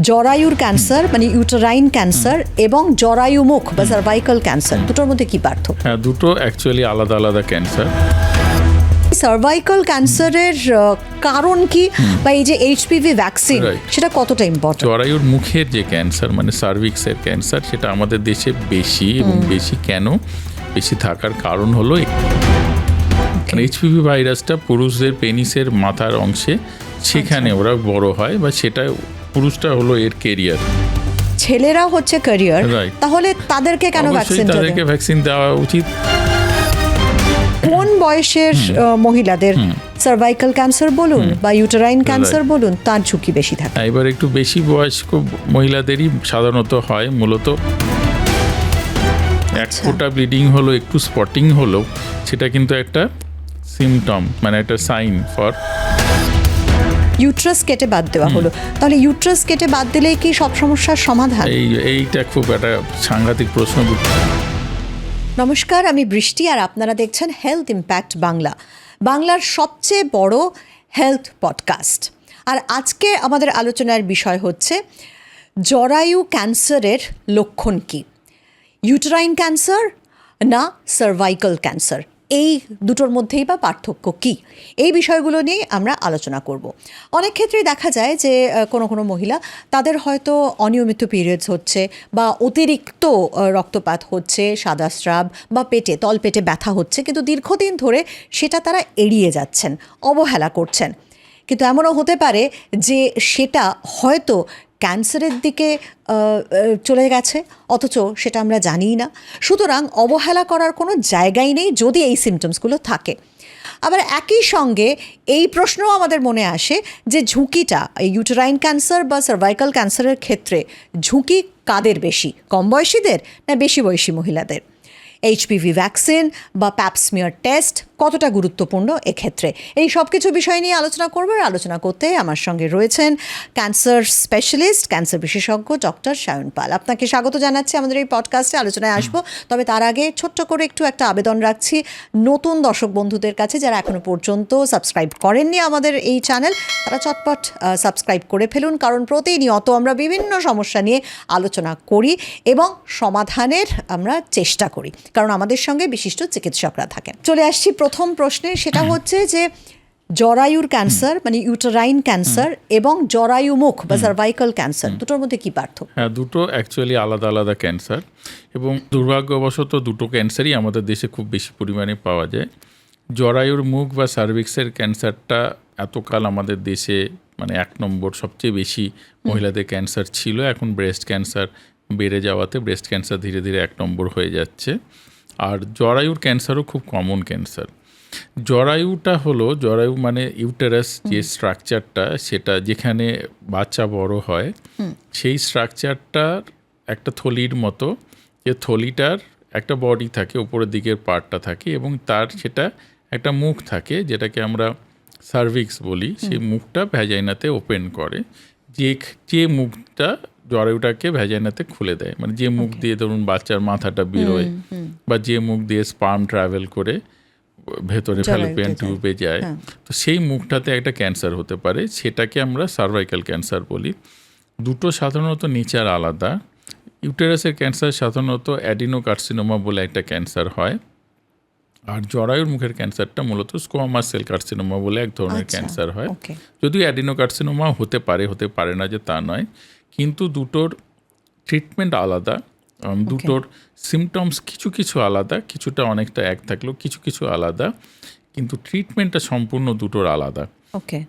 জরায়ুর ক্যান্সার মানে uterine cancer এবং জরায়ুমুখ বা সার্ভাইকাল ক্যান্সার দুটোর মধ্যে কি পার্থক্য? হ্যাঁ, দুটো অ্যাকচুয়ালি আলাদা আলাদা ক্যান্সার। সার্ভাইকাল ক্যান্সারের কারণ কি বা এই যে এইচপিভি ভ্যাকসিন সেটা কতটা ইম্পর্টেন্ট? জরায়ুর মুখের যে ক্যান্সার মানে সার্ভিক্সের ক্যান্সার সেটা আমাদের দেশে বেশি, এবং বেশি কেন বেশি থাকার কারণ হলো এইচপিভি ভাইরাসটা পুরুষদের পেনিসের মাথার অংশে সেখানে ওরা বড় হয়, বা সেটা পুরুষটা হলো এর কেরিয়ার, ছেলেরা হচ্ছে ক্যারিয়ার, তাহলে তাদেরকে কেন ভ্যাকসিন দেওয়া উচিত? কোন বয়সের মহিলাদের সার্ভাইকাল ক্যান্সার বলুন বা ইউটেরাইন ক্যান্সার বলুন তার ঝুঁকি বেশি থাকে? এবার একটু বেশি বয়স্ক মহিলাদেরই সাধারণত হয়। মূলত এক ফোঁটা ব্লিডিং হলো, একটু স্পটিং হলো, সেটা কিন্তু একটা সিমটম, মানে একটা সাইন ফর। ইউট্রাস কেটে বাদ দেওয়া হলো, তাহলে ইউট্রাস কেটে বাদ দিলেই কি সব সমস্যার সমাধান? এইটা খুব একটা সাংঘাতিক প্রশ্ন। নমস্কার, আমি বৃষ্টি আর আপনারা দেখছেন হেলথ ইম্প্যাক্ট বাংলা, বাংলার সবচেয়ে বড় হেলথ পডকাস্ট। আর আজকে আমাদের আলোচনার বিষয় হচ্ছে জরায়ু ক্যান্সারের লক্ষণ কী, ইউটেরাইন ক্যান্সার না সার্ভাইকাল ক্যান্সার, এই দুটোর মধ্যেই বা পার্থক্য কী, এই বিষয়গুলো নিয়ে আমরা আলোচনা করব। অনেক ক্ষেত্রেই দেখা যায় যে কোনো মহিলা তাদের হয়তো অনিয়মিত পিরিয়ডস হচ্ছে বা অতিরিক্ত রক্তপাত হচ্ছে, সাদা স্রাব বা তলপেটে ব্যথা হচ্ছে, কিন্তু দীর্ঘদিন ধরে সেটা তারা এড়িয়ে যাচ্ছেন, অবহেলা করছেন। কিন্তু এমনও হতে পারে যে সেটা হয়তো ক্যান্সারের দিকে চলে গেছে, অথচ সেটা আমরা জানিই না। সুতরাং অবহেলা করার কোনো জায়গাই নেই যদি এই সিমটমসগুলো থাকে। আবার একই সঙ্গে এই প্রশ্নও আমাদের মনে আসে যে ঝুঁকিটা এই ইউটেরাইন ক্যান্সার বা সার্ভাইকাল ক্যান্সারের ক্ষেত্রে ঝুঁকি কাদের বেশি, কম বয়সীদের না বেশি বয়সী মহিলাদের? এইচপিভি ভ্যাকসিন বা প্যাপস্মিয়ার টেস্ট কতটা গুরুত্বপূর্ণ এক্ষেত্রে, এই সব কিছু বিষয় নিয়ে আলোচনা করব। আর আলোচনা করতে আমার সঙ্গে রয়েছেন ক্যান্সার স্পেশালিস্ট, ক্যান্সার বিশেষজ্ঞ ডক্টর সায়ন পাল। আপনাকে স্বাগত জানাচ্ছি আমাদের এই পডকাস্টে, আলোচনায় আসবো। তবে তার আগে ছোট্ট করে একটা আবেদন রাখছি নতুন দর্শক বন্ধুদের কাছে, যারা এখনো পর্যন্ত সাবস্ক্রাইব করেননি আমাদের এই চ্যানেল, তারা চটপট সাবস্ক্রাইব করে ফেলুন, কারণ প্রতিনিয়ত আমরা বিভিন্ন সমস্যা নিয়ে আলোচনা করি এবং সমাধানের আমরা চেষ্টা করি, কারণ আমাদের সঙ্গে বিশিষ্ট চিকিৎসকরা থাকেন। চলে আসছি প্রথম প্রশ্নে, সেটা হচ্ছে যে জরায়ুর ক্যান্সার মানে ইউটেরাইন ক্যান্সার এবং জরায়ুমুখ বা সার্ভাইকাল ক্যান্সার দুটোর মধ্যে কি পার্থক্য? হ্যাঁ, দুটো অ্যাকচুয়ালি আলাদা আলাদা ক্যান্সার, এবং দুর্ভাগ্যবশত দুটো ক্যান্সারই আমাদের দেশে খুব বেশি পরিমাণে পাওয়া যায়। জরায়ুর মুখ বা সার্ভিক্সের ক্যান্সারটা এতকাল আমাদের দেশে মানে 1 নম্বর সবচেয়ে বেশি মহিলাদের ক্যান্সার ছিল। এখন ব্রেস্ট ক্যান্সার বেড়ে যাওয়াতে ব্রেস্ট ক্যান্সার ধীরে ধীরে 1 নম্বর হয়ে যাচ্ছে। আর জরায়ুর ক্যান্সারও খুব কমন ক্যান্সার। জরায়ু মানে ইউটেরাস যে স্ট্রাকচারটা, সেটা যেখানে বাচ্চা বড় হয়, সেই স্ট্রাকচারটার একটা থলির মতো, যে থলিটার একটা বডি থাকে, উপরের দিকের পার্টটা থাকে, এবং তার সেটা একটা মুখ থাকে যেটাকে আমরা সার্ভিক্স বলি। সেই মুখটা ভ্যাজাইনাতে ওপেন করে, যে মুখটা জরায়ুটাকে ভ্যাজাইনাতে খুলে দেয়, মানে যে মুখ দিয়ে ধরুন বাচ্চার মাথাটা বেরোয় বা যে মুখ দিয়ে স্পার্ম ট্রাভেল করে ভেতরে ফ্যালোপিয়ান টিউবে যায়, তো সেই মুখটাতে একটা ক্যান্সার হতে পারে, সেটাকে আমরা সার্ভাইকাল ক্যান্সার বলি। দুটো সাধারণত নেচার আলাদা। ইউটেরাসের ক্যান্সার সাধারণত অ্যাডিনোকার্সিনোমা বলে একটা ক্যান্সার হয়, আর জরায়ুর মুখের ক্যান্সারটা মূলত স্কোয়ামাস সেল কার্সিনোমা বলে এক ধরনের ক্যান্সার হয়। যদিও অ্যাডিনোকার্সিনোমা হতে পারে না যে তা নয়, কিন্তু দুটোর ট্রিটমেন্ট আলাদা, দুটোর সিমটমস কিছু আলাদা, কিছুটা অনেকটা এক থাকলেও কিছু আলাদা, কিন্তু ট্রিটমেন্টটা সম্পূর্ণ দুটোর আলাদা।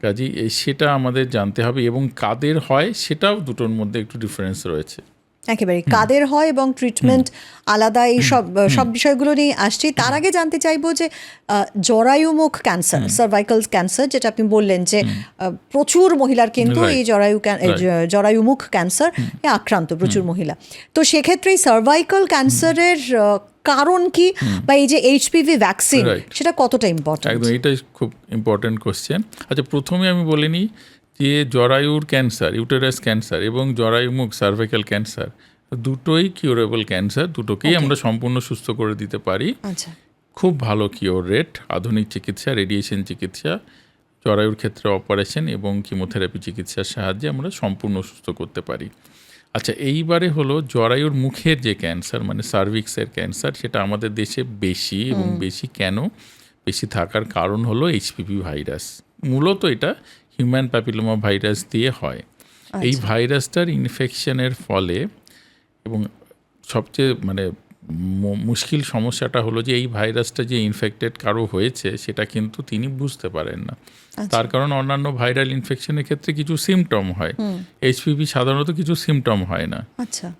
কাজেই সেটা আমাদের জানতে হবে, এবং কাদের হয় সেটাও দুটোর মধ্যে একটু ডিফারেন্স রয়েছে। একেবারে কাদের হয় এবং ট্রিটমেন্ট আলাদা, এই সব বিষয়গুলো নিয়ে আসছি। তার আগে জানতে চাইবো যে জরায়ুমুখ ক্যান্সার, সার্ভাইকাল ক্যান্সার, যেটা আপনি বললেন যে প্রচুর মহিলার কিন্তু এই জরায়ুমুখ ক্যান্সার আক্রান্ত প্রচুর মহিলা, তো সেক্ষেত্রে সার্ভাইকাল ক্যান্সারের কারণ কি বা এই যে এইচপিভি ভ্যাকসিন সেটা কতটা ইম্পর্টেন্ট? একদম, এটাই খুব ইম্পর্টেন্ট কোশ্চেন। আচ্ছা, প্রথমে আমি বলে নিই যে জরায়ুর ক্যান্সার, ইউটেরাস ক্যান্সার এবং জরায়ুমুখ সার্ভাইকাল ক্যান্সার দুটোই কিউরেবল ক্যান্সার, দুটোকেই আমরা সম্পূর্ণ সুস্থ করে দিতে পারি। খুব ভালো কিওর রেট, আধুনিক চিকিৎসা, রেডিয়েশন চিকিৎসা জরায়ুর ক্ষেত্রে অপারেশন এবং কিমোথেরাপি চিকিৎসার সাহায্যে আমরা সম্পূর্ণ সুস্থ করতে পারি। আচ্ছা, এইবারে হলো জরায়ুর মুখের যে ক্যান্সার মানে সার্ভিক্সের ক্যান্সার, সেটা আমাদের দেশে বেশি এবং বেশি কেন বেশি থাকার কারণ হলো এইচপিভি ভাইরাস। মূলত এটা হিউম্যান প্যাপিলোমা ভাইরাস দিয়ে হয়। এই ভাইরাসটার ইনফেকশনের ফলে এবং সবচেয়ে মানে মুশকিল সমস্যাটা হলো যে এই ভাইরাসটা যে ইনফেক্টেড কারো হয়েছে সেটা কিন্তু তিনি বুঝতে পারেন না। তার কারণ অন্যান্য ভাইরাল ইনফেকশনের ক্ষেত্রে কিছু সিমটম হয়, এইচপিভি সাধারণত কিছু সিমটম হয় না।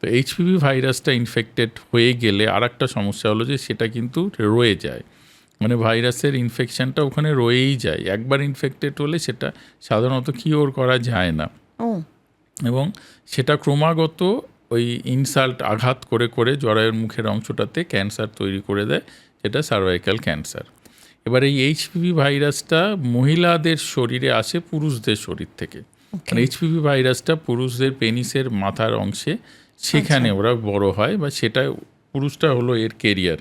তো এইচপিভি ভাইরাসটা ইনফেক্টেড হয়ে গেলে আর একটা সমস্যা হলো যে সেটা কিন্তু রয়ে যায়, মানে ভাইরাসের ইনফেকশনটা ওখানে রয়েই যায়। একবার ইনফেক্টেড হলে সেটা সাধারণত কিওর করা যায় না এবং সেটা ক্রমাগত ওই ইনসাল্ট আঘাত করে করে জরায়ুর মুখের অংশটাতে ক্যান্সার তৈরি করে দেয়, যেটা সার্ভাইকাল ক্যান্সার। এবার এই এইচপিভি ভাইরাসটা মহিলাদের শরীরে আসে পুরুষদের শরীর থেকে। মানে এইচপিভি ভাইরাসটা পুরুষদের পেনিসের মাথার অংশে সেখানে ওরা বড় হয় বা সেটা পুরুষটা হলো এর কেরিয়ার।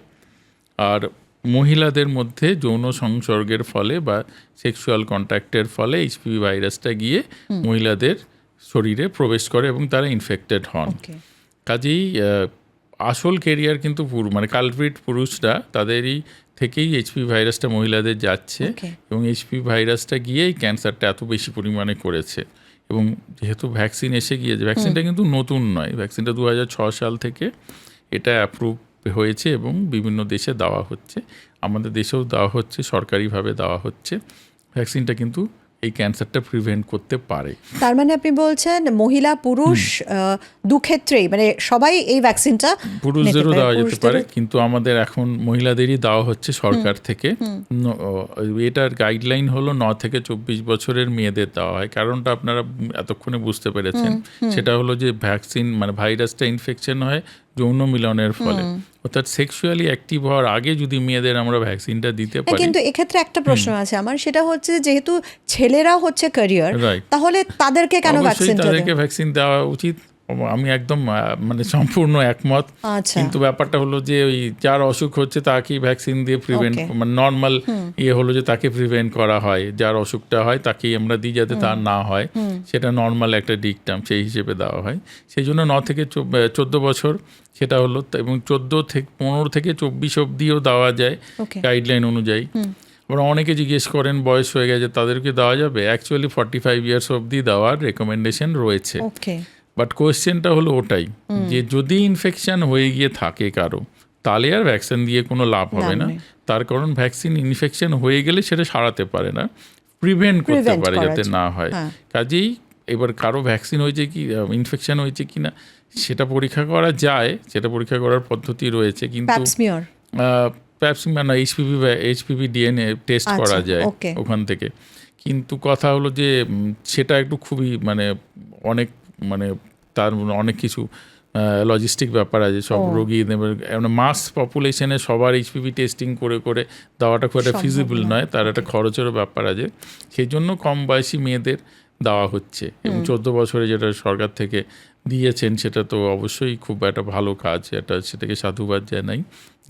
আর মহিলাদের মধ্যে যৌন সংসর্গের ফলে বা সেক্সুয়াল কন্ট্যাক্টের ফলে এইচপিভি ভাইরাসটা গিয়ে মহিলাদের শরীরে প্রবেশ করে এবং তারা ইনফেক্টেড হন। কাজেই আসল কেরিয়ার কিন্তু মানে কালপ্রিট পুরুষরা, তাদেরই থেকেই এইচপিভি ভাইরাসটা মহিলাদের যাচ্ছে এবং এইচপিভি ভাইরাসটা গিয়েই ক্যান্সারটা এত বেশি পরিমাণে করেছে। এবং যেহেতু ভ্যাকসিন এসে গিয়েছে, ভ্যাকসিনটা কিন্তু নতুন নয়, ভ্যাকসিনটা 2006 সাল থেকে এটা অ্যাপ্রুভ হয়েছে এবং বিভিন্ন দেশে দেওয়া হচ্ছে, আমাদের দেশেও দেওয়া হচ্ছে, সরকারিভাবে দেওয়া হচ্ছে। ভ্যাকসিনটা কিন্তু এই ক্যান্সারটা প্রিভেন্ট করতে পারে। তার মানে আপনি বলছেন মহিলা পুরুষ দুক্ষেত্রেই, মানে সবাই এই ভ্যাকসিনটা পুরুষদেরও দেওয়া যেতে পারে, কিন্তু আমাদের এখন মহিলাদেরই দেওয়া হচ্ছে সরকার থেকে। এটার গাইডলাইন হলো 9 থেকে 24 বছরের মেয়েদের দেওয়া হয়। কারণটা আপনারা এতক্ষণে বুঝতে পেরেছেন, সেটা হলো যে ভ্যাকসিন মানে ভাইরাসটা ইনফেকশন হয় যৌন মিলনের ফলে, অর্থাৎ সেক্সুয়ালি অ্যাক্টিভ হওয়ার আগে যদি মেয়েদের আমরা ভ্যাকসিনটা দিতে পারি। কিন্তু এক্ষেত্রে একটা প্রশ্ন আছে আমার, সেটা হচ্ছে যেহেতু ছেলেরা হচ্ছে ক্যারিয়ার, তাহলে তাদেরকে কেন ভ্যাকসিন দেওয়া উচিত? আমি একদম মানে সম্পূর্ণ একমত। কিন্তু ব্যাপারটা হলো যে ওই যার অসুখ হচ্ছে তাকেই ভ্যাকসিন দিয়ে প্রিভেন্ট, মানে নর্মাল হলো যে তাকে প্রিভেন্ট করা হয়, যার অসুখটা হয় তাকেই আমরা দিই যাতে তার না হয়, সেটা নর্মাল একটা ডিকটাম, সেই হিসেবে দেওয়া হয়। সেই জন্য 9 থেকে 14 বছর সেটা হলো, এবং 15 থেকে 24 অবধিও দেওয়া যায় গাইডলাইন অনুযায়ী। আবার অনেকে জিজ্ঞেস করেন বয়স হয়ে গেছে তাদেরকে দেওয়া যাবে? অ্যাকচুয়ালি 45 ইয়ার্স অবধি দেওয়ার রেকমেন্ডেশন রয়েছে। বাট কোয়েশ্চেনটা হলো ওটাই যে যদি ইনফেকশন হয়ে গিয়ে থাকে কারো, তাহলে আর ভ্যাকসিন দিয়ে কোনো লাভ হবে না। তার কারণ ভ্যাকসিন ইনফেকশন হয়ে গেলে সেটা সারাতে পারে না, প্রিভেন্ট করতে পারে যাতে না হয়। কাজেই এবার কারো ভ্যাকসিন হয়েছে কি ইনফেকশন হয়েছে কি না সেটা পরীক্ষা করা যায়, সেটা পরীক্ষা করার পদ্ধতি রয়েছে। কিন্তু প্যাপসমিয়ার না, এইচপিভি ডিএনএ টেস্ট করা যায় ওখান থেকে। কিন্তু কথা হলো যে সেটা একটু খুবই অনেক তার অনেক কিছু লজিস্টিক ব্যাপার আছে। সব রোগী মাস পপুলেশনে সবার এইচপিভি টেস্টিং করে করে দেওয়াটা খুব একটা ফিজিবল নয়, তার একটা খরচেরও ব্যাপার আছে। সেই জন্য কম বয়সী মেয়েদের দেওয়া হচ্ছে এবং 14 বছরে যেটা সরকার থেকে দিয়েছেন সেটা তো অবশ্যই খুব একটা ভালো কাজ, সেটাকে সাধুবাদ জানাই,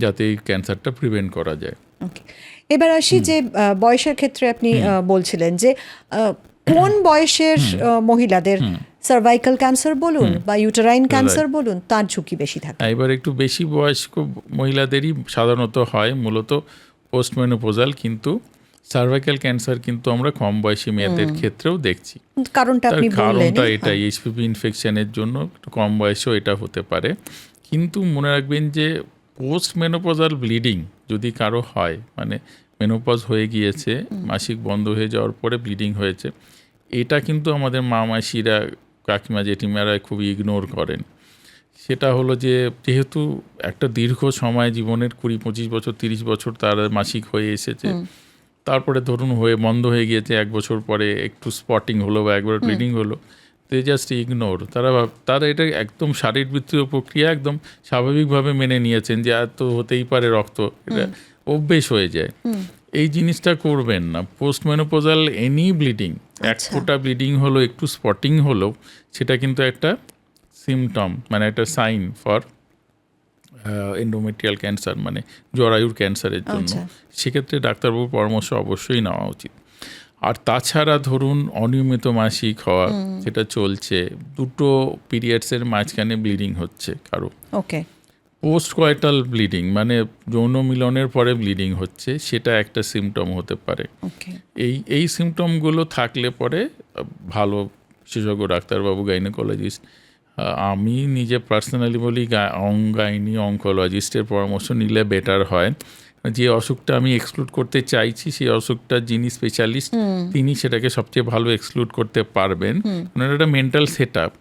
যাতে এই ক্যান্সারটা প্রিভেন্ট করা যায়। এবার আসি যে বয়সের ক্ষেত্রে আপনি বলছিলেন যে কোন বয়সের মহিলাদের সার্ভাইকাল ক্যান্সার বলুন বা ইউটেরাইন ক্যান্সার বলুন তার ঝুঁকি বেশি থাকে? এবার একটু বেশি বয়স্ক মহিলাদেরই সাধারণত হয়, মূলত পোস্টমেনোপোজাল, কিন্তু সার্ভাইকাল ক্যান্সার কিন্তু আমরা কম বয়সী মেয়েদের ক্ষেত্রেও দেখছি। কারণটা এটাই, এইচপিভি ইনফেকশনের জন্য কম বয়সেও এটা হতে পারে। কিন্তু মনে রাখবেন যে পোস্ট মেনোপজাল ব্লিডিং যদি কারো হয়, মানে মেনোপজ হয়ে গিয়েছে, মাসিক বন্ধ হয়ে যাওয়ার পরে ব্লিডিং হয়েছে, এটা কিন্তু আমাদের মা মাসিরা, কাকিমা, জেঠিমারা খুবই ইগনোর করেন। সেটা হলো যে যেহেতু একটা দীর্ঘ সময় জীবনের 20-25 বছর 30 বছর তার মাসিক হয়ে এসেছে, তারপরে ধরুন বন্ধ হয়ে গিয়েছে, 1 বছর পরে একটু স্পটিং হলো বা একবার ব্লিডিং হলো, দে জাস্ট ইগনোর। তারা এটা একদম শারীরবৃত্তীয় প্রক্রিয়া একদম স্বাভাবিকভাবে মেনে নিয়েছেন যে এত হতেই পারে, রক্ত, এটা অভ্যেস হয়ে যায়। এই জিনিসটা করবেন না। পোস্ট মেনোপজাল এনি ব্লিডিং, এক ফোঁটা ব্লিডিং হলো, একটু স্পটিং হলো, সেটা কিন্তু একটা সিমটম, মানে একটা সাইন ফর এন্ডোমেট্রিয়াল ক্যান্সার, মানে জরায়ুর ক্যান্সারের জন্য। সেক্ষেত্রে ডাক্তারবাবুর পরামর্শ অবশ্যই নেওয়া উচিত। আর তাছাড়া ধরুন অনিয়মিত মাসিক হওয়া, সেটা চলছে, দুটো পিরিয়ডসের মাঝখানে ব্লিডিং হচ্ছে কারো, ওকে, পোস্ট কয়েটাল ব্লিডিং মানে যৌন মিলনের পরে ব্লিডিং হচ্ছে, সেটা একটা সিমটম হতে পারে। ওকে, এই সিমটমগুলো থাকলে পরে ভালো বিশেষজ্ঞ ডাক্তারবাবু, গাইনোকোলজিস্ট, আমি নিজে পার্সোনালি বলি গাইনি অঙ্কোলজিস্টের পরামর্শ নিলে বেটার হয়। যে অসুখটা আমি এক্সক্লুড করতে চাইছি সেই অসুখটা যিনি স্পেশালিস্ট তিনি সেটাকে সবচেয়ে ভালো এক্সক্লুড করতে পারবেন। ওনার একটা মেন্টাল সেট আপ।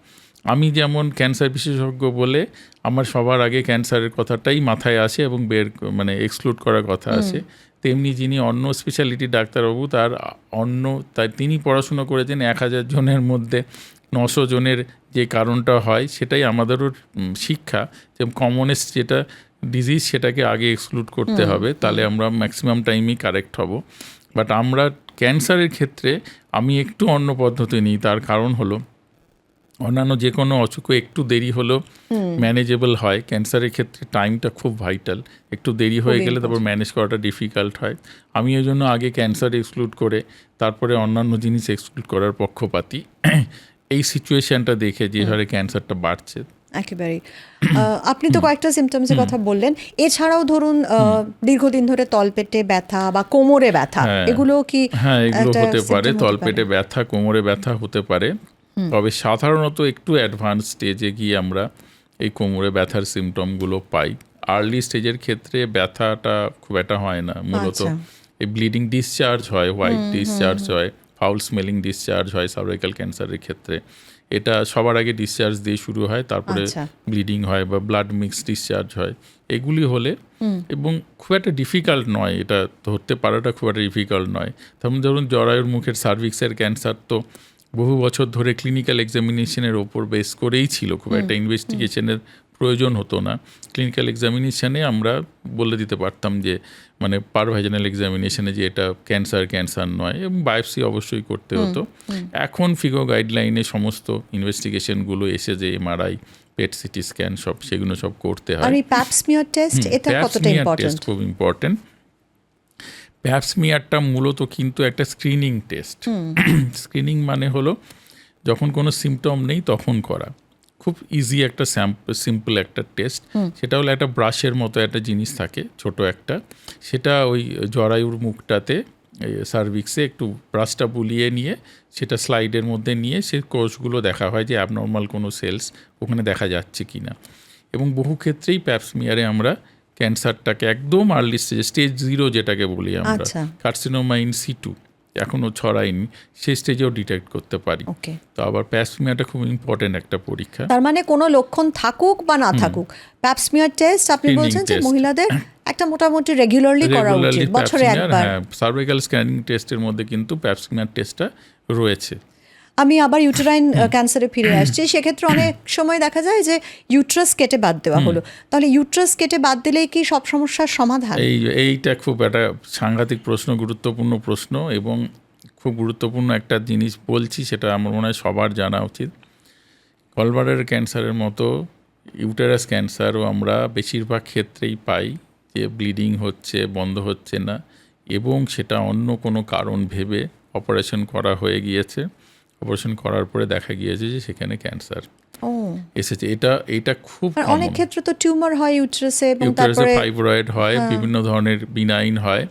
আমি যেমন ক্যান্সার বিশেষজ্ঞ বলে আমার সবার আগে ক্যান্সারের কথাটাই মাথায় আসে এবং মানে এক্সক্লুড করার কথা আসে, তেমনি যিনি অন্য স্পেশালিটি ডাক্তারবাবু তার তিনি পড়াশুনো করেছেন 1000 জনের মধ্যে 900 জনের যে কারণটা হয় সেটাই আমাদেরও শিক্ষা, যে কমনেস্ট যেটা ডিজিজ সেটাকে আগে এক্সক্লুড করতে হবে, তাহলে আমরা ম্যাক্সিমাম টাইমই কারেক্ট হব। বাট আমরা ক্যান্সারের ক্ষেত্রে আমি একটু অন্য পদ্ধতি নিই। তার কারণ হলো অন্যান্য যে কোনো অসুখে একটু দেরি হলেও ম্যানেজেবল হয়, ক্যান্সারের ক্ষেত্রে টাইমটা খুব ভাইটাল। একটু দেরি হয়ে গেলে তারপর ম্যানেজ করাটা ডিফিকাল্ট হয়। আমি ওই জন্য আগে ক্যান্সার এক্সক্লুড করে তারপরে অন্যান্য জিনিস এক্সক্লুড করার পক্ষপাতী। এই সিচুয়েশনটা দেখে যে হারে ক্যান্সারটা বাড়ছে। একেবারেই। আপনি তো কয়েকটা সিমটমসের কথা বললেন, এছাড়াও ধরুন দীর্ঘদিন ধরে তলপেটে ব্যথা বা কোমরে ব্যথা, এগুলো কি? হ্যাঁ, এগুলো হতে পারে, তলপেটে ব্যথা, কোমরে ব্যথা হতে পারে। তবে সাধারণত একটু অ্যাডভান্স স্টেজে গিয়ে আমরা এই কোমরে ব্যথার সিমটমগুলো পাই। আর্লি স্টেজের ক্ষেত্রে ব্যথাটা খুব একটা হয় না, মূলত এই ব্লিডিং ডিসচার্জ হয়, হোয়াইট ডিসচার্জ হয়, ফাউল স্মেলিং ডিসচার্জ হয় সার্ভাইকাল ক্যান্সারের ক্ষেত্রে। এটা সবার আগে ডিসচার্জ দিয়ে শুরু হয়, তারপরে ব্লিডিং হয় বা ব্লাড মিক্স ডিসচার্জ হয়। এগুলি হলে এবং খুব একটা ডিফিকাল্ট নয়, এটা ধরতে পারাটা খুব একটা ডিফিকাল্ট নয়। তেমন ধরুন জরায়ুর মুখের সার্ভিক্সের ক্যান্সার তো বহু বছর ধরে ক্লিনিক্যাল এক্সামিনেশনের ওপর বেস করেই ছিল, খুব একটা ইনভেস্টিগেশনের প্রয়োজন হতো না। ক্লিনিক্যাল এক্সামিনেশানে আমরা বলে দিতে পারতাম যে মানে পারভাইজানাল এক্সামিনেশনে যে এটা ক্যান্সার নয়, এবং বায়োপসি অবশ্যই করতে হতো। এখন ফিগো গাইডলাইনে সমস্ত ইনভেস্টিগেশনগুলো এসে যে এমআরআই, পেট সিটি স্ক্যান সব সেগুলো সব করতে হয়। আর এই প্যাপ স্মিয়ার টেস্ট, এটা কতটা ইম্পর্টেন্ট? খুব ইম্পর্টেন্ট। প্যাপ স্মিয়ারটা মূলত কিন্তু একটা স্ক্রিনিং টেস্ট। স্ক্রিনিং মানে হলো যখন কোনো সিমটম নেই তখন করা, খুব ইজি একটা সিম্পল একটা টেস্ট। সেটা হলো একটা ব্রাশের মতো একটা জিনিস থাকে ছোট একটা, সেটা ওই জরায়ুর মুখটাতে সার্ভিক্সে একটু ব্রাশটা বুলিয়ে নিয়ে সেটা স্লাইডের মধ্যে নিয়ে সে কোষগুলো দেখা হয় যে অ্যাবনর্মাল কোনো সেলস ওখানে দেখা যাচ্ছে কি না। এবং বহু ক্ষেত্রেই প্যাপ স্মিয়ারে আমরা ক্যান্সারটাকে একদম আর্লি স্টেজ 0 যেটাকে বলি আমরা, কার্সিনোমা ইন সিটু এখনও ছড়ায়নি, সেই স্টেজেও ডিটেক্ট করতে পারি। তো আবার প্যাপ স্মিয়ারটা খুব ইম্পর্টেন্ট একটা পরীক্ষা। তার মানে কোনো লক্ষণ থাকুক বা না থাকুক, প্যাপ স্মিয়ার টেস্ট আপনি বলছেন যে মহিলাদের একটা মোটামুটি রেগুলারলি করা উচিত, বছরে একবার। সার্ভাইকাল স্ক্যানিং টেস্টের মধ্যে কিন্তু প্যাপ স্মিয়ার টেস্টটা রয়েছে। আমি আবার ইউটেরাইন ক্যান্সারে ফিরে আসছি। সেক্ষেত্রে অনেক সময় দেখা যায় যে ইউট্রাস কেটে বাদ দেওয়া হলো, তাহলে ইউট্রাস কেটে বাদ দিলেই কি সব সমস্যার সমাধান? এইটা খুব একটা সাংঘাতিক প্রশ্ন, গুরুত্বপূর্ণ প্রশ্ন, এবং খুব গুরুত্বপূর্ণ একটা জিনিস বলছি, সেটা আমার মনে হয় সবার জানা উচিত। গলব্লাডার ক্যান্সারের মতো ইউটেরাস ক্যান্সারও আমরা বেশিরভাগ ক্ষেত্রেই পাই যে ব্লিডিং হচ্ছে, বন্ধ হচ্ছে না, এবং সেটা অন্য কোনো কারণ ভেবে অপারেশন করা হয়ে গিয়েছে। অপারেশন করার পরে দেখা গিয়েছে যে সেখানে ক্যান্সার এসেছে। এটা খুব অনেক ক্ষেত্রে তো টিউমার হয় ইউটেরাসে, এবং তারপরে ফাইব্রয়েড হয়, বিভিন্ন ধরনের বিনাইন হয়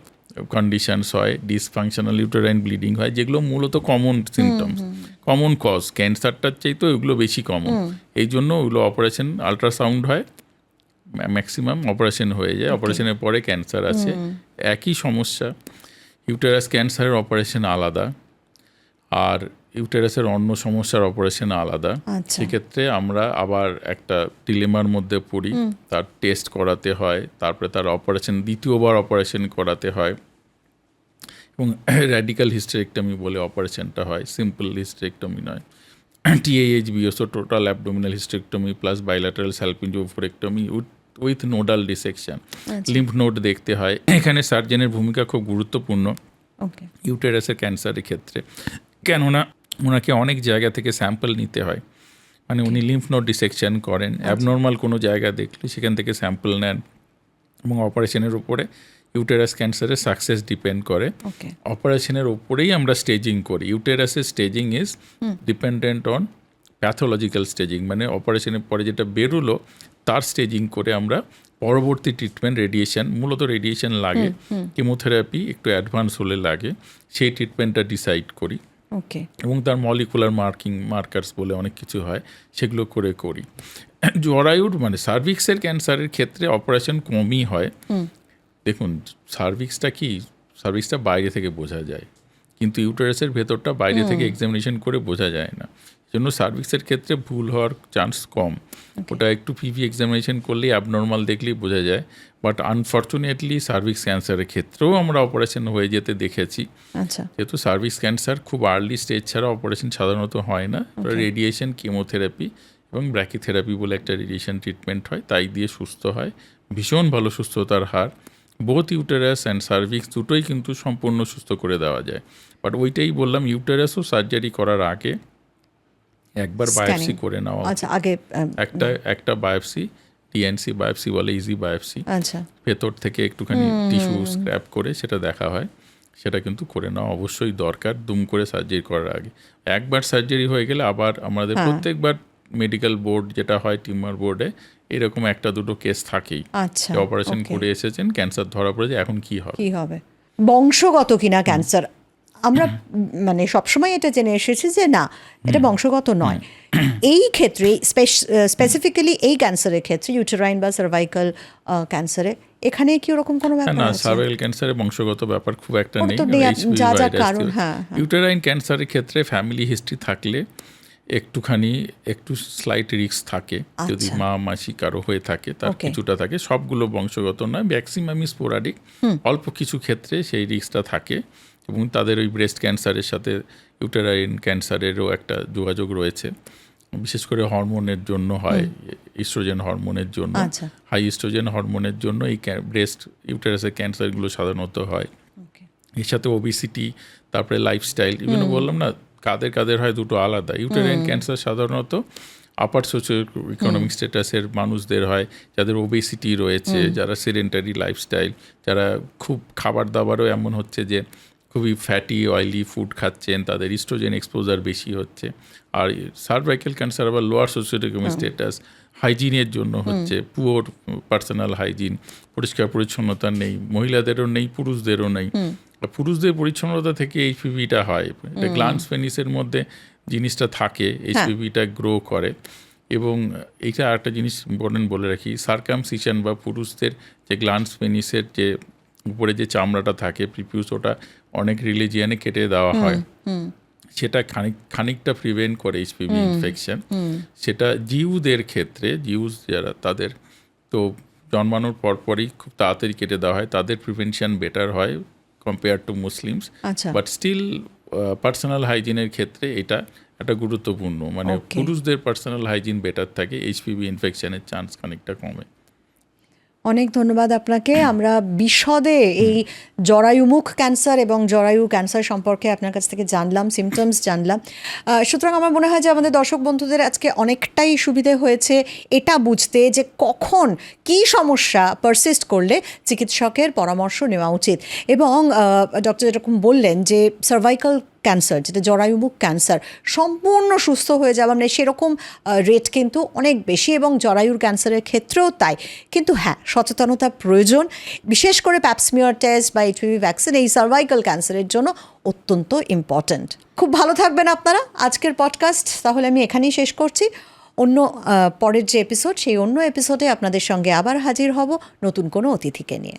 কন্ডিশনস হয়, ডিসফাংশনাল ইউটেরাইন ব্লিডিং হয়, যেগুলো মূলত কমন সিমটমস, কমন কজ। ক্যান্সারটার চাইতেও এগুলো বেশি কমন, এই জন্য ওগুলো অপারেশন, আলট্রাসাউন্ড হয়, ম্যাক্সিমাম অপারেশন হয়ে যায়। অপারেশনের পরে ক্যান্সার আছে, একই সমস্যা। ইউটেরাস ক্যান্সারের অপারেশন আলাদা, আর ইউটেরাসের অন্য সমস্যার অপারেশন আলাদা। সেক্ষেত্রে আমরা আবার একটা ডিলেমার মধ্যে পড়ি, তার টেস্ট করাতে হয়, তারপরে তার অপারেশন, দ্বিতীয়বার অপারেশন করাতে হয়, এবং র্যাডিক্যাল হিস্টেরেক্টমি বলে অপারেশনটা হয়, সিম্পল হিস্টেরেক্টমি নয়। TAHBSO, total abdominal hysterectomy plus bilateral salpingo ovarectomy with nodal dissection, lymph node দেখতে হয়। এখানে সার্জনের ভূমিকা খুব গুরুত্বপূর্ণ ইউটেরাসের ক্যান্সারের ক্ষেত্রে, কেননা ওনাকে অনেক জায়গা থেকে স্যাম্পল নিতে হয়। মানে উনি লিম্ফ নোড ডিসেকশন করেন, অ্যাবনর্মাল কোনো জায়গা দেখলে সেখান থেকে স্যাম্পল নেন, এবং অপারেশনের উপরে ইউটেরাস ক্যান্সারের সাকসেস ডিপেন্ড করে। ওকে, অপারেশনের ওপরেই আমরা স্টেজিং করি। ইউটেরাসের staging is dependent on pathological staging, মানে অপারেশনের পরে যেটা বেরোলো তার স্টেজিং করে আমরা পরবর্তী ট্রিটমেন্ট, রেডিয়েশন, মূলত রেডিয়েশন লাগে, কেমোথেরাপি একটু অ্যাডভান্স হলে লাগে, সেই ট্রিটমেন্টটা ডিসাইড করি। ওকে, এবং তার মলিকুলার মার্কার্স বলে অনেক কিছু হয়, সেগুলো করে করি। জরায়ুর মানে সার্ভিক্সের ক্যান্সারের ক্ষেত্রে অপারেশন কমই হয়। দেখুন, সার্ভিক্সটা বাইরে থেকে বোঝা যায়, কিন্তু ইউটেরাসের ভেতরটা বাইরে থেকে এক্সামিনেশন করে বোঝা যায় না। জন্য সার্ভিক্সের ক্ষেত্রে ভুল হওয়ার চান্স কম। ওটা একটু পিভি এক্সামিনেশন করলেই অ্যাবনর্মাল দেখলেই বোঝা যায়। বাট আনফর্চুনেটলি সার্ভিক্স ক্যান্সারের ক্ষেত্রেও আমরা অপারেশন হয়ে যেতে দেখেছি। আচ্ছা, যেহেতু সার্ভিক্স ক্যান্সার খুব আর্লি স্টেজ ছাড়া অপারেশন সাধারণত হয় না, রেডিয়েশন, কেমোথেরাপি এবং ব্র্যাকিথেরাপি বলে একটা রেডিয়েশন ট্রিটমেন্ট হয়, তাই দিয়ে সুস্থ হয়। ভীষণ ভালো সুস্থতার হার। বোথ ইউটেরাস অ্যান্ড সার্ভিক্স দুটোই কিন্তু সম্পূর্ণ সুস্থ করে দেওয়া যায়। বাট ওইটাই বললাম, ইউটেরাসও সার্জারি করার আগে একবার বায়োপসি করে নেওয়া। আচ্ছা, আগে একটা বায়োপসি, ডিএনসি বায়োপসি বলে, ইজি বায়োপসি, আচ্ছা, ভেতর থেকে একটুখানি টিস্যু স্ক্র্যাপ করে সেটা দেখা হয়। সেটা কিন্তু করে নেওয়া অবশ্যই দরকার দুম করে সার্জারি করার আগে। একবার সার্জারি হয়ে গেলে আবার আমাদের প্রত্যেকবার মেডিকেল বোর্ড যেটা হয়, টিউমার বোর্ডে এরকম একটা দুটো কেস থাকেই। আচ্ছা, অপারেশন করে এসেছেন, ক্যান্সার ধরা পড়েছে, এখন কি হবে। বংশগত কিনা ক্যান্সার, আমরা মানে সবসময় এটা জেনে এসেছি যে না, এটা বংশগত নয়। এই ক্ষেত্রে স্পেসিফিক্যালি এই ক্যান্সারের ক্ষেত্রে, ইউটেরাইন বা সার্ভাইকাল ক্যান্সারে, এখানে কি ওরকম কোনো ব্যাপার না, আছে? সার্ভাইকাল ক্যান্সারে বংশগত ব্যাপার খুব একটা নেই। যা যা কারণ, হ্যাঁ, ইউটেরাইন ক্যান্সারের ক্ষেত্রে ফ্যামিলি হিস্ট্রি থাকলে একটু স্লাইট রিস্ক থাকে। যদি মা মাসি কারো হয়ে থাকে, তার কিছুটা থাকে, সবগুলো বংশগত নয়, ম্যাক্সিমামই স্পোরাডিক। অল্প কিছু ক্ষেত্রে সেই রিস্কটা থাকে, এবং তাদের ওই ব্রেস্ট ক্যান্সারের সাথে ইউটেরাইন ক্যান্সারেরও একটা যোগাযোগ রয়েছে। বিশেষ করে হরমোনের জন্য হয়, ইস্ট্রোজেন হরমোনের জন্য, হাই ইস্ট্রোজেন হরমোনের জন্য এই ব্রেস্ট ইউটেরাসের ক্যান্সারগুলো সাধারণত হয়। এর সাথে ওবিসিটি, তারপরে লাইফস্টাইল, ইভেন বললাম না কাদের হয় দুটো আলাদা। ইউটেরাইন ক্যান্সার সাধারণত আপার সোশিও ইকোনমিক স্ট্যাটাসের মানুষদের হয়, যাদের ওবেসিটি রয়েছে, যারা সেডেন্টারি লাইফস্টাইল, যারা খুব খাবার দাবারও এমন হচ্ছে যে খুবই ফ্যাটি অয়েলি ফুড খাচ্ছেন, তাদের ইস্ট্রোজেন এক্সপোজার বেশি হচ্ছে। আর সার্ভাইকাল ক্যান্সার আবার লোয়ার সোশিও ইকোনমিক স্ট্যাটাস, হাইজিনের জন্য হচ্ছে, পুয়োর পার্সোনাল হাইজিন, পরিষ্কার পরিচ্ছন্নতা নেই, মহিলাদেরও নেই, পুরুষদেরও নেই। পুরুষদের পরিচ্ছন্নতা থেকে এইচপিভিটা হয়, গ্ল্যান্ডস পেনিসের মধ্যে জিনিসটা থাকে, এইচপিভিটা গ্রো করে। এবং এইটা আরেকটা জিনিস ইম্পর্টেন্ট বলে রাখি, সার্কামসিশন বা পুরুষদের যে গ্ল্যান্ডস পেনিসের যে উপরে যে চামড়াটা থাকে প্রিপিউস, ওটা অনেক রিলিজিয়ানে কেটে দেওয়া হয়। সেটা খানিকটা প্রিভেন্ট করে এইচপিভি ইনফেকশন। সেটা জিউদের ক্ষেত্রে, জিউস যারা, তাদের তো জন্মানোর পরপরই খুব তাড়াতাড়ি কেটে দেওয়া হয়, তাদের প্রিভেনশন বেটার হয় compare to Muslims. But still personal হাইজিনের ক্ষেত্রে এটা একটা গুরুত্বপূর্ণ, মানে পুরুষদের পার্সোনাল হাইজিন বেটার থাকে, এইচপিভি ইনফেকশনের চান্স খানিকটা কমে। অনেক ধন্যবাদ আপনাকে। আমরা বিশদে এই জরায়ুমুখ ক্যান্সার এবং জরায়ু ক্যান্সার সম্পর্কে আপনার কাছ থেকে জানলাম, সিমটমস জানলাম। সুতরাং আমার মনে হয় যে আমাদের দর্শক বন্ধুদের আজকে অনেকটাই সুবিধে হয়েছে এটা বুঝতে যে কখন কী সমস্যা পারসিস্ট করলে চিকিৎসকের পরামর্শ নেওয়া উচিত। এবং ডক্টর যেরকম বললেন যে সার্ভাইকাল ক্যান্সার, যেটা জরায়ুমুখ ক্যান্সার, সম্পূর্ণ সুস্থ হয়ে যাওয়া মানে সেরকম রেট কিন্তু অনেক বেশি, এবং জরায়ুর ক্যান্সারের ক্ষেত্রেও তাই। কিন্তু হ্যাঁ, সচেতনতা প্রয়োজন, বিশেষ করে প্যাপসমিয়ার টেস্ট বা এইচপিভি ভ্যাকসিন এই সার্ভাইকাল ক্যান্সারের জন্য অত্যন্ত ইম্পর্ট্যান্ট। খুব ভালো থাকবেন আপনারা। আজকের পডকাস্ট তাহলে আমি এখানেই শেষ করছি। অন্য পরের যে এপিসোড, সেই অন্য এপিসোডে আপনাদের সঙ্গে আবার হাজির হব নতুন কোনো অতিথিকে নিয়ে।